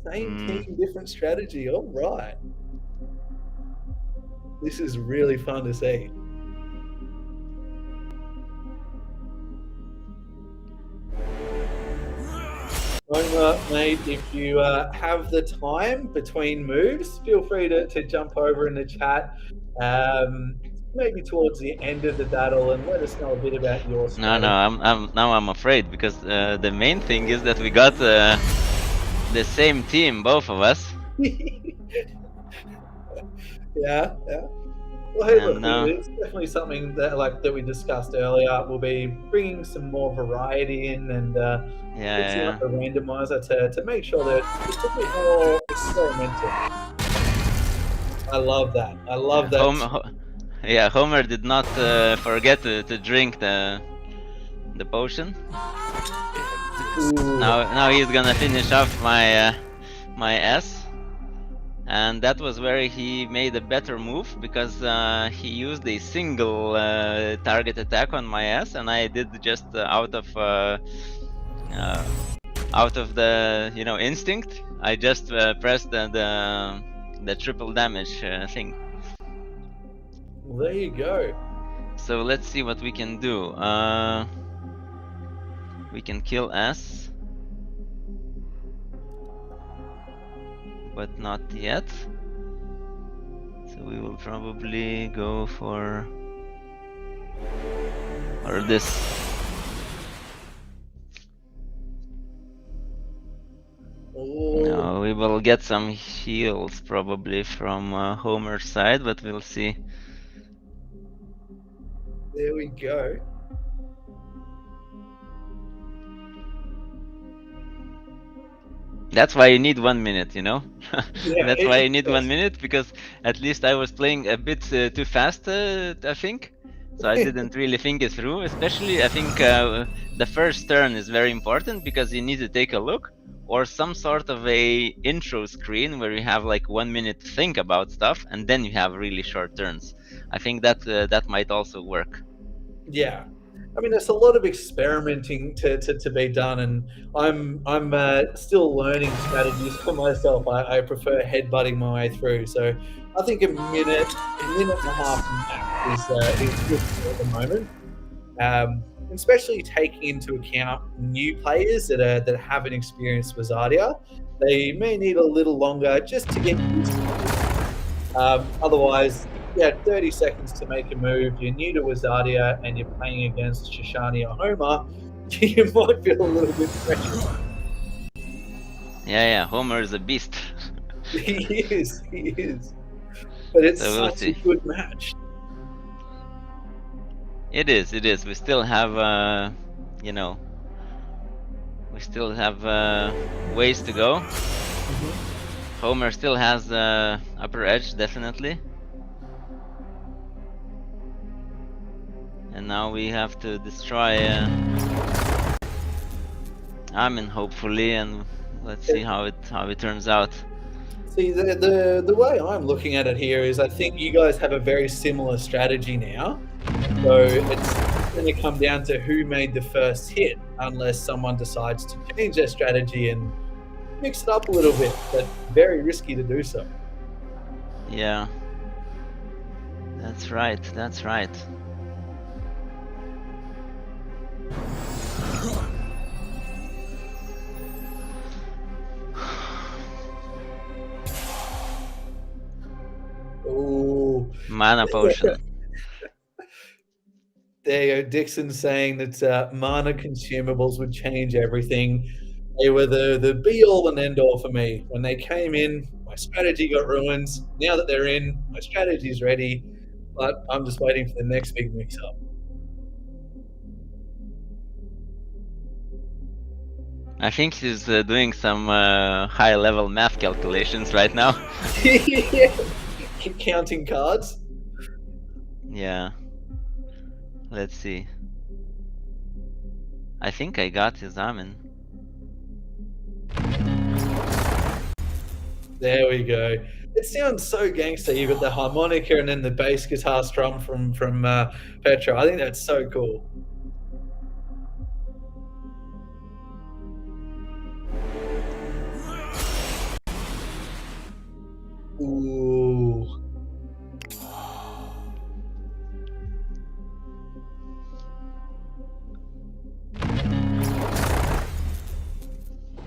Speaker 1: Same team, different strategy. All right. This is really fun to see. Homer, mate, if you have the time between moves, feel free to jump over in the chat, maybe towards the end of the battle, and let us know a bit about your strategy.
Speaker 2: No, I'm afraid, because the main thing is that we got the same team, both of us.
Speaker 1: Yeah. Well, hey, look, it's definitely something that we discussed earlier. We'll be bringing some more variety in and mixing up the randomizer to make sure that it's a bit more experimental. I love that.
Speaker 2: Homer did not forget to drink the potion. Now he's gonna finish off my S. And that was where he made a better move, because he used a single target attack on my ass, and I did just out of the instinct. I just pressed the triple damage thing.
Speaker 1: Well, there you go.
Speaker 2: So let's see what we can do. We can kill S. But not yet. So we will probably go for this. No, we will get some heals probably from Homer's side, but we'll see.
Speaker 1: There we go.
Speaker 2: That's why you need 1 minute, you know?
Speaker 1: Yeah,
Speaker 2: that's why you need 1 minute, because at least I was playing a bit too fast, I think. So I didn't really think it through. Especially, I think the first turn is very important, because you need to take a look, or some sort of a intro screen where you have like 1 minute to think about stuff, and then you have really short turns. I think that that might also work.
Speaker 1: Yeah. I mean, there's a lot of experimenting to be done, and I'm still learning strategies for myself. I prefer headbutting my way through, so I think a minute and a half max is good at the moment. Especially taking into account new players that haven't experienced Wizardia, they may need a little longer just to get used to it. Otherwise, yeah, 30 seconds to make a move. You're new to Wizardia and you're playing against Shoshani or Homer, you might feel a little bit pressure.
Speaker 2: Yeah, Homer is a beast.
Speaker 1: He is. But it's such a good match.
Speaker 2: It is. We still have, we still have ways to go. Homer still has the upper edge, definitely. And now we have to destroy Amin, hopefully, and let's see how it turns out.
Speaker 1: See, the way I'm looking at it here is, I think you guys have a very similar strategy now. So it's going to come down to who made the first hit, unless someone decides to change their strategy and mix it up a little bit, but very risky to do so.
Speaker 2: Yeah. That's right. Mana potion.
Speaker 1: There you go. Dixon saying that mana consumables would change everything. They were the be all and end all for me. When they came in, my strategy got ruined. Now that they're in, my strategy's ready. But I'm just waiting for the next big mix up.
Speaker 2: I think he's doing some high level math calculations right now.
Speaker 1: Keep counting cards.
Speaker 2: Yeah. Let's see. I think I got his Amen.
Speaker 1: There we go. It sounds so gangster. You've got the harmonica and then the bass guitar strum from Petra. I think that's so cool. Ooh.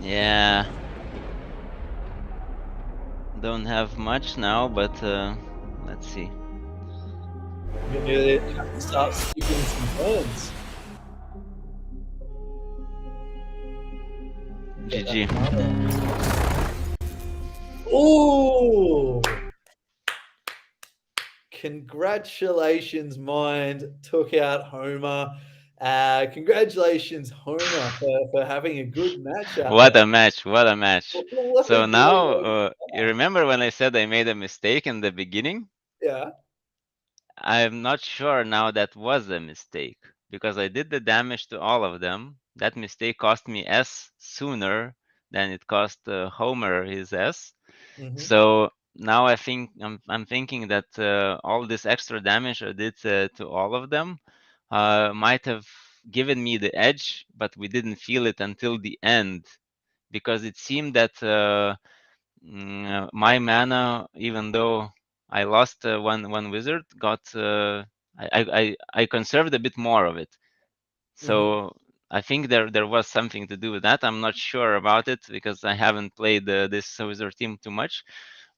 Speaker 2: Yeah. Don't have much now, but let's see.
Speaker 1: You're gonna have to start skipping some turns.
Speaker 2: GG.
Speaker 1: Ooh! Congratulations, Mind. Took out Homer. Congratulations, Homer, for having a good match out
Speaker 2: What
Speaker 1: there.
Speaker 2: a match! What a match!
Speaker 1: What
Speaker 2: So
Speaker 1: a
Speaker 2: now,
Speaker 1: great
Speaker 2: you remember when I said I made a mistake in the beginning?
Speaker 1: yeah.
Speaker 2: I'm not sure now that was a mistake because I did the damage to all of them. That mistake cost me S sooner than it cost Homer his S.
Speaker 1: Mm-hmm.
Speaker 2: So now I think I'm thinking that all this extra damage I did to all of them might have given me the edge, but we didn't feel it until the end because it seemed that my mana, even though I lost one wizard, got I conserved a bit more of it. So I think there was something to do with that. I'm not sure about it because I haven't played this wizard team too much.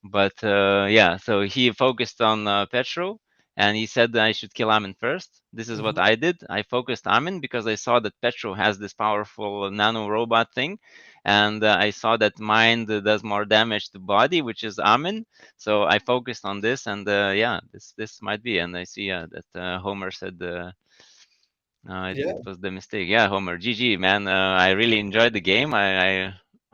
Speaker 2: But yeah, so he focused on Petro, and he said that I should kill Amin first. This is what I did. I focused Amin because I saw that Petro has this powerful nano robot thing, and I saw that Mind does more damage to body, which is Amin. So I focused on this, and yeah, this might be. And I see that Homer said. It was the mistake. Yeah, Homer. GG, man. I really enjoyed the game.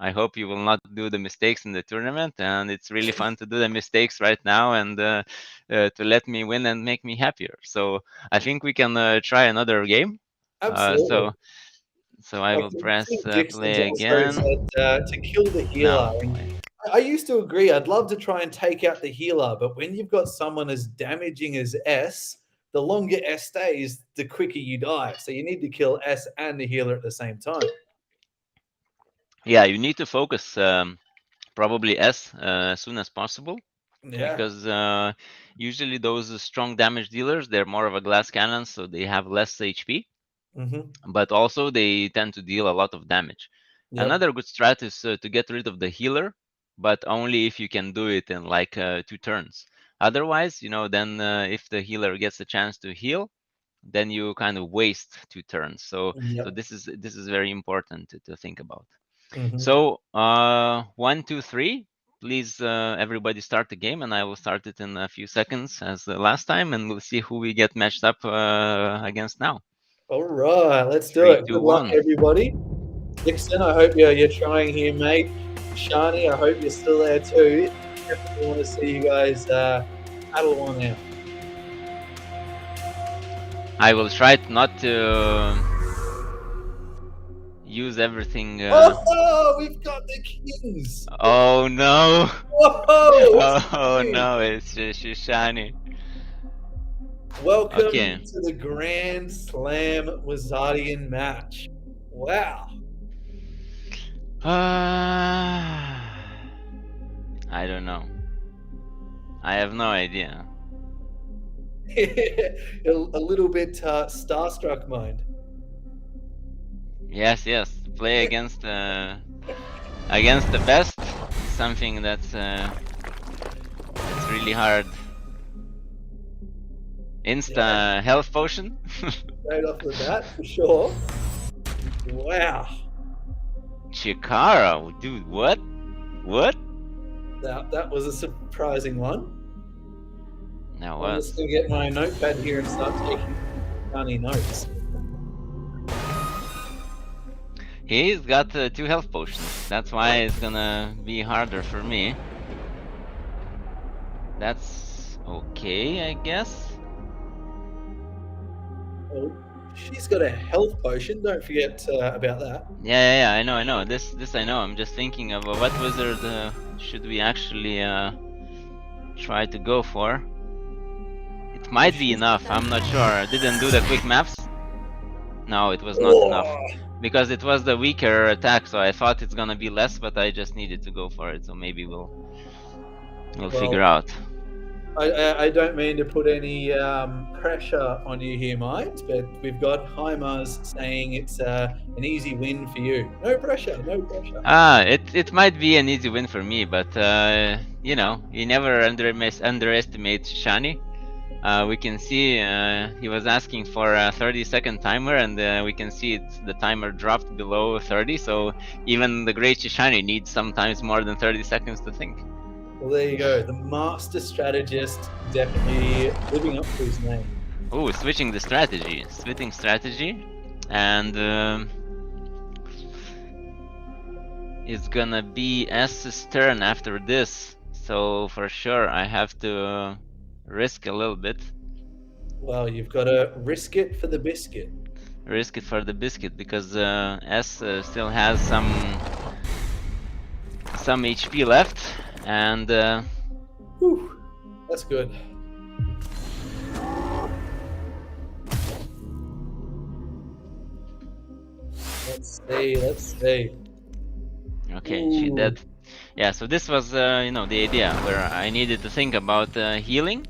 Speaker 2: I hope you will not do the mistakes in the tournament, and it's really fun to do the mistakes right now and to let me win and make me happier. So I think we can try another game.
Speaker 1: Absolutely.
Speaker 2: So I
Speaker 1: I
Speaker 2: will press
Speaker 1: think Dixon's
Speaker 2: play
Speaker 1: also
Speaker 2: again.
Speaker 1: said to kill the healer.
Speaker 2: No.
Speaker 1: And I used to agree. I'd love to try and take out the healer, but when you've got someone as damaging as S, the longer S stays, the quicker you die. So you need to kill S and the healer at the same time.
Speaker 2: Yeah, you need to focus probably S as soon as possible.
Speaker 1: Yeah.
Speaker 2: Because usually those strong damage dealers, they're more of a glass cannon, so they have less HP, but also they tend to deal a lot of damage.
Speaker 1: Yep.
Speaker 2: Another good strat is to get rid of the healer, but only if you can do it in like 2 turns. Otherwise, then if the healer gets a chance to heal, then you kind of waste 2 turns. So this is very important to think about. So 1, 2, 3. Please, everybody start the game, and I will start it in a few seconds as the last time, and we'll see who we get matched up against now.
Speaker 1: All right, let's do
Speaker 2: 3,
Speaker 1: it.
Speaker 2: 2,
Speaker 1: Good luck,
Speaker 2: 1.
Speaker 1: everybody. Dixon, I hope you're trying here, mate. Shani, I hope you're still there too. Definitely want to see you guys battle on out.
Speaker 2: I will try not to use everything.
Speaker 1: Oh, we've got the kings.
Speaker 2: Oh no!
Speaker 1: Whoa!
Speaker 2: Oh no! It's Shani.
Speaker 1: Welcome to the Grand Slam Wizardian match. Wow.
Speaker 2: I don't know. I have no idea.
Speaker 1: A little bit starstruck, Mind.
Speaker 2: Yes. Play against the best is something that's it's really hard. Insta health potion.
Speaker 1: Right off the bat, for sure. Wow.
Speaker 2: Chikara, dude, what? What?
Speaker 1: That was a surprising one.
Speaker 2: That
Speaker 1: I'm just
Speaker 2: was.
Speaker 1: going to get my notepad here and start taking funny notes.
Speaker 2: He's got 2 health potions. That's why it's gonna be harder for me. That's okay, I guess.
Speaker 1: Oh, she's got a health potion. Don't forget about that.
Speaker 2: Yeah, I know. This I know. I'm just thinking of what wizard should we actually try to go for. It might be enough. I'm not sure. I didn't do the quick maps. No, it was not enough. Because it was the weaker attack, so I thought it's gonna be less, but I just needed to go for it. So maybe we'll figure out.
Speaker 1: I don't mean to put any pressure on you here, Mind, but we've got Haimars saying it's an easy win for you. No pressure, no pressure.
Speaker 2: It might be an easy win for me, but you know, you never underestimate Shani. We can see he was asking for a 30-second timer, and we can see the timer dropped below 30. So even the great Shishani needs sometimes more than 30 seconds to think.
Speaker 1: Well, there you go. The master strategist definitely living up to his name.
Speaker 2: Oh, switching strategy, and it's gonna be S's turn after this. So for sure, I have to risk a little bit.
Speaker 1: Well, you've got to risk it for the biscuit.
Speaker 2: Risk it for the biscuit, because S still has some HP left, and
Speaker 1: Whew, that's good. Let's see.
Speaker 2: Okay,
Speaker 1: Ooh.
Speaker 2: she dead. Yeah, so this was you know, the idea where I needed to think about healing,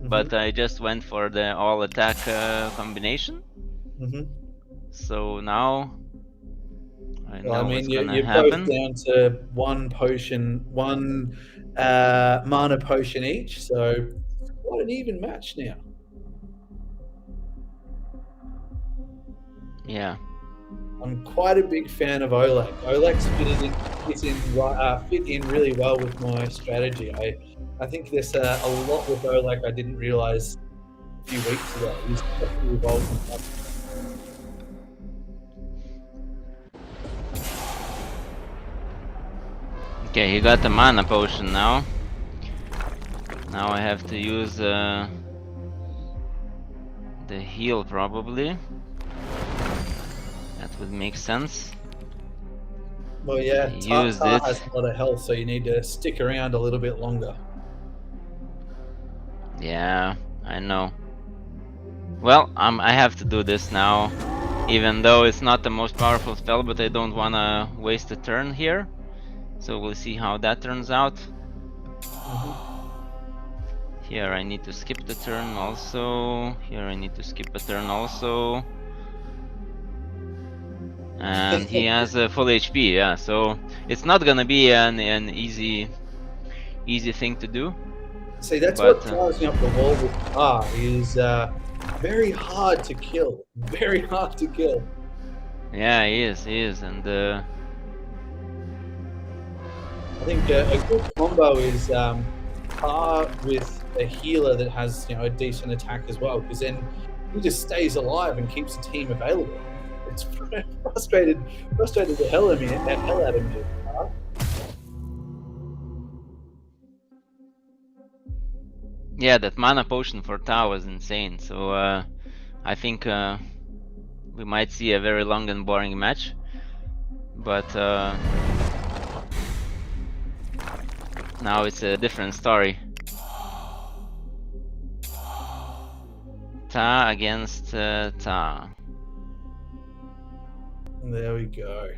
Speaker 2: but I just went for the all attack combination. So now I know what's gonna happen.
Speaker 1: Both down to one potion, one mana potion each. So what an even match now.
Speaker 2: Yeah.
Speaker 1: I'm quite a big fan of Oleg. Oleg's fit in really well with my strategy. I think there's a lot with Oleg I didn't realize a few weeks ago. He's definitely evolving.
Speaker 2: Okay, he got the mana potion now. Now I have to use the heal probably. That would make sense.
Speaker 1: Well, yeah,
Speaker 2: Use
Speaker 1: Tar
Speaker 2: it.
Speaker 1: has a lot of health, so you need to stick around a little bit longer.
Speaker 2: Yeah, I know. Well, I have to do this now, even though it's not the most powerful spell, but I don't want to waste a turn here. So we'll see how that turns out. Here I need to skip the turn also. Here I need to skip a turn also. And he has a full HP, yeah, so it's not gonna be an easy thing to do.
Speaker 1: See, that's what drives me up the wall with Tar. Is very hard to kill. Very hard to kill.
Speaker 2: Yeah, he is, and
Speaker 1: I think a good combo is Tar with a healer that has, you know, a decent attack as well, because then he just stays alive and keeps the team available. It's frustrated the hell out of me.
Speaker 2: yeah, that mana potion for Tao was insane. So I think we might see a very long and boring match, but now it's a different story. Ta against Ta.
Speaker 1: There we go.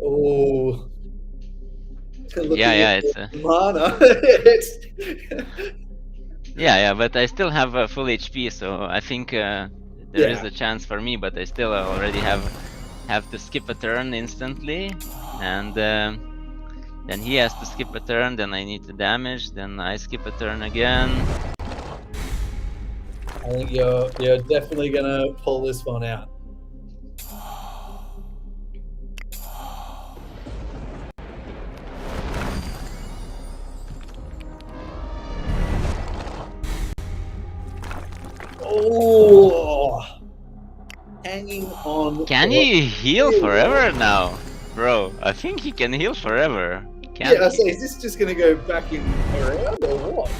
Speaker 1: Oh.
Speaker 2: Yeah, it's
Speaker 1: mana.
Speaker 2: yeah, but I still have full HP, so I think there is a chance for me, but I still already have have to skip a turn instantly, and then he has to skip a turn, then I need to damage, then I skip a turn again.
Speaker 1: I think you're definitely gonna pull this one out. Oh, hanging on.
Speaker 2: Can he heal forever now? Bro, I think he can heal forever.
Speaker 1: Yeah, I say, is this just gonna go back in around or what?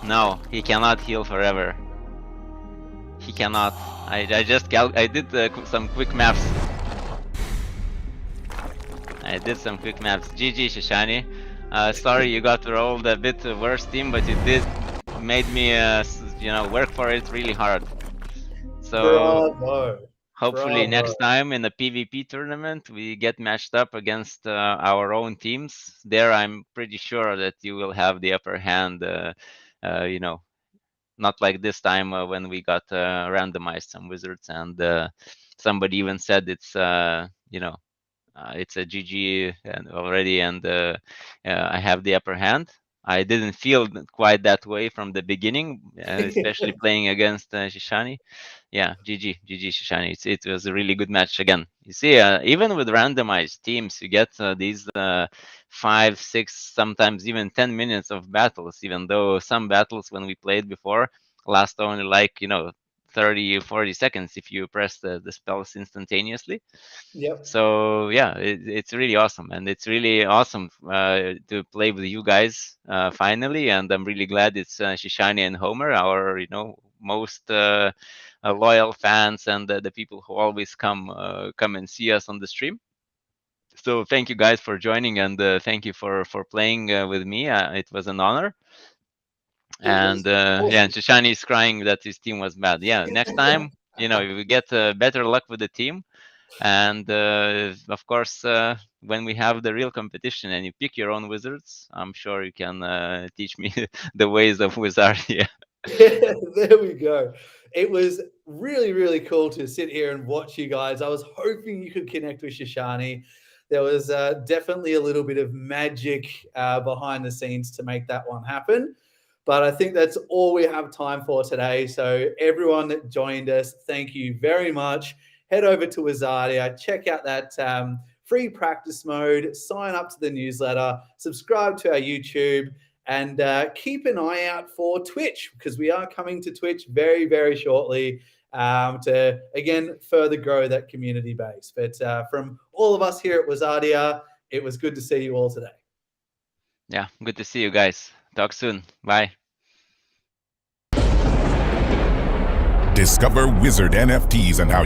Speaker 2: No, he cannot heal forever. He cannot. I did some quick maps. GG, Shishani. Sorry you got rolled a bit worse team, but you did made me work for it really hard. So
Speaker 1: Bravo.
Speaker 2: hopefully
Speaker 1: Bravo.
Speaker 2: next time in the PvP tournament we get matched up against our own teams. There I'm pretty sure that you will have the upper hand. Not like this time when we got randomized some wizards, and somebody even said it's it's a GG and already, and I have the upper hand. I didn't feel quite that way from the beginning, especially playing against Shishani. Yeah, GG Shishani. It was a really good match again. You see, even with randomized teams, you get these 5, 6, sometimes even 10 minutes of battles, even though some battles when we played before last only like 30 or 40 seconds if you press the spells instantaneously.
Speaker 1: Yep.
Speaker 2: So yeah, it's really awesome, and it's really awesome to play with you guys finally. And I'm really glad it's Shishani and Homer, our most loyal fans, and the people who always come and see us on the stream. So thank you guys for joining, and thank you for playing with me. It was an honor. And yeah, and Shishani is crying that his team was bad. Yeah, next time, we get better luck with the team. And of course, when we have the real competition and you pick your own wizards, I'm sure you can teach me the ways of Wizardia.
Speaker 1: Yeah, there we go. It was really, really cool to sit here and watch you guys. I was hoping you could connect with Shishani. There was definitely a little bit of magic behind the scenes to make that one happen. But I think that's all we have time for today. So everyone that joined us, thank you very much. Head over to Wizardia, check out that free practice mode, sign up to the newsletter, subscribe to our YouTube, and keep an eye out for Twitch, because we are coming to Twitch very, very shortly to, again, further grow that community base. But from all of us here at Wizardia, it was good to see you all today.
Speaker 2: Yeah, good to see you guys. Talk soon. Bye.
Speaker 3: Discover Wizard NFTs and how